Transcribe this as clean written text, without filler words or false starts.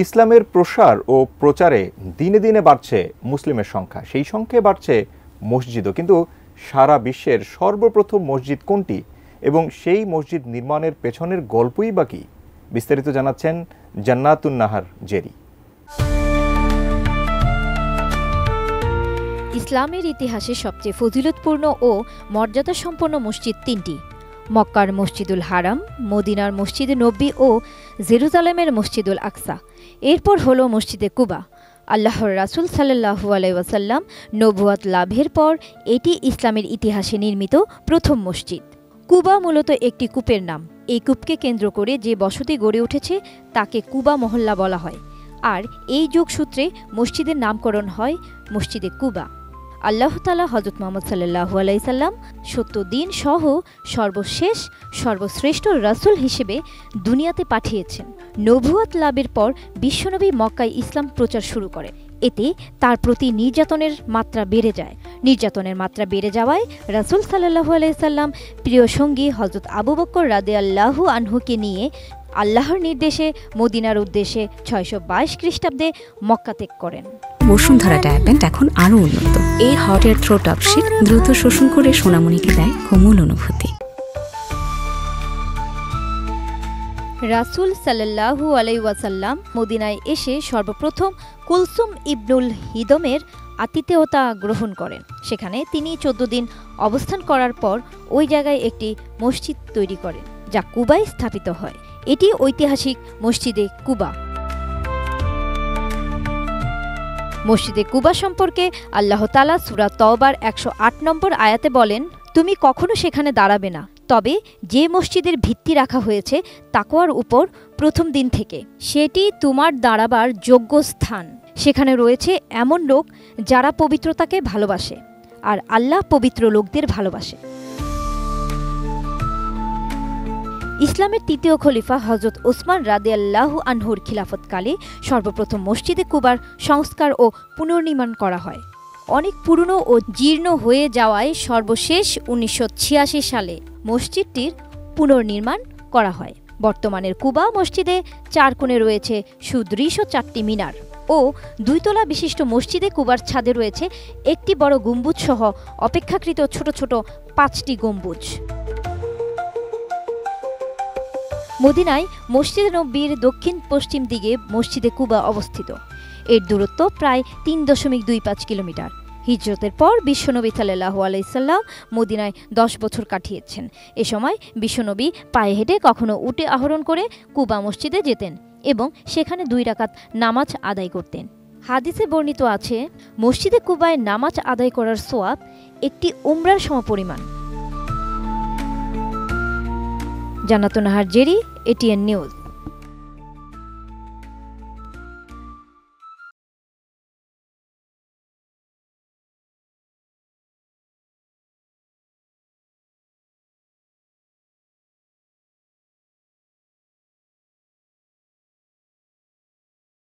ইসলামের প্রসার ও প্রচারে দিনে দিনে বাড়ছে মুসলিমের সংখ্যা, সেই সঙ্গে বাড়ছে মসজিদও। কিন্তু সারা বিশ্বের সর্বপ্রথম মসজিদ কোনটি এবং সেই মসজিদ নির্মাণের পেছনের গল্পই বা কি? বিস্তারিত জানাচ্ছেন জান্নাতুন নাহার জেরি। ইসলামের ইতিহাসে সবচেয়ে ফজিলতপূর্ণ ও মর্যাদাসম্পন্ন মসজিদ তিনটি: মক্কার মসজিদুল হারাম, মদিনার মসজিদে নববী ও জেরুজালেমের মসজিদুল আকসা। এরপর হলো মসজিদে কুবা। আল্লাহর রাসূল সাল্লাল্লাহু আলাইহি ওয়াসাল্লাম নবুয়াত লাভের পর এটি ইসলামের ইতিহাসে নির্মিত প্রথম মসজিদ। কুবা মূলত একটি কূপের নাম। এই কূপকে কেন্দ্র করে যে বসতি গড়ে উঠেছে তাকে কুবা মহল্লা বলা হয়, আর এই যোগসূত্রে মসজিদের নামকরণ হয় মসজিদে কুবা। আল্লাহ তাআলা হযরত মুহাম্মদ সাল্লাল্লাহু আলাইহি সাল্লাম সত্য দিন সহ সর্বশেষ সর্বশ্রেষ্ঠ রাসূল হিসেবে দুনিয়াতে পাঠিয়েছেন। নবুয়াত লাভের পর বিশ্বনবী মক্কায় ইসলাম প্রচার শুরু করে। এতে তার প্রতি নির্যাতনের মাত্রা বেড়ে যায়। নির্যাতনের মাত্রা বেড়ে যাওয়ায় রাসূল সাল্লাল্লাহু আলাইহি সাল্লাম প্রিয় সঙ্গী হযরত আবু বকর রাদিয়াল্লাহু আনহুকে নিয়ে আল্লাহর নির্দেশে মদিনার উদ্দেশ্যে ৬২২ খ্রিস্টাব্দে মক্কা ত্যাগ করেন। বসুন্ধরা ডায়াপেন্ট এখন আরও উন্নত। এই হট এয়ার থ্রো টপশিট দ্রুত শোষণ করে সোনামণিকে দেয় কোমল অনুভূতি। রাসূল সাল্লাল্লাহু আলাইহি ওয়াসাল্লাম মদিনায় এসে সর্বপ্রথম কুলসুম ইবনুল হিদমের আতিথেয়তা গ্রহণ করেন। সেখানে তিনি ১৪ দিন অবস্থান করার পর ওই জায়গায় একটি মসজিদ তৈরি করেন, যা কুবায় স্থাপিত হয়। এটি ঐতিহাসিক মসজিদে কুবা। মসজিদে কুবা সম্পর্কে আল্লাহ তাআলা সূরা তওবার ১০৮ নম্বর আয়াতে বলেন, তুমি কখনো সেখানে দাঁড়াবে না, তবে যে মসজিদের ভিত্তি রাখা হয়েছে তাকওয়ার উপর প্রথম দিন থেকে, সেটি তোমার দাঁড়াবার যোগ্য স্থান। সেখানে রয়েছে এমন লোক যারা পবিত্রতাকে ভালোবাসে, আর আল্লাহ পবিত্র লোকদের ভালোবাসে। ইসলামের তৃতীয় খলিফা হযরত ওসমান রাদিয়াল্লাহু আনহুর খিলাফতকালে সর্বপ্রথম মসজিদে কুবার সংস্কার ও পুনর্নির্মাণ করা হয়। অনেক পুরনো ও জীর্ণ হয়ে যাওয়ায় সর্বশেষ ১৯৮৬ সালে মসজিদটির পুনর্নির্মাণ করা হয়। বর্তমানের কুবা মসজিদে ৪ কোণে রয়েছে সুদৃশ্য ৪টি মিনার ও ২ তলা বিশিষ্ট মসজিদে কুবার ছাদে রয়েছে একটি বড় গম্বুজ সহ অপেক্ষাকৃত ছোট ছোট ৫টি গম্বুজ। মদিনায় মসজিদে নববীর দক্ষিণ পশ্চিম দিকে মসজিদে কুবা অবস্থিত। এর দূরত্ব প্রায় ৩.২৫ কিলোমিটার। হিজরতের পর বিশ্বনবী সাল্লাল্লাহু আলাইহি সাল্লাম মদিনায় ১০ বছর কাটিয়েছেন। এ সময় বিশ্বনবী পায়ে হেঁটে কখনো উটে আরোহণ করে কুবা মসজিদে যেতেন এবং সেখানে ২ রাকাত নামাজ আদায় করতেন। হাদিসে বর্ণিত আছে, মসজিদে কুবায় নামাজ আদায় করার সওয়াব একটি উমরার সমপরিমাণ। জান্নাতুন নাহার জেরি, এটিএন নিউজ।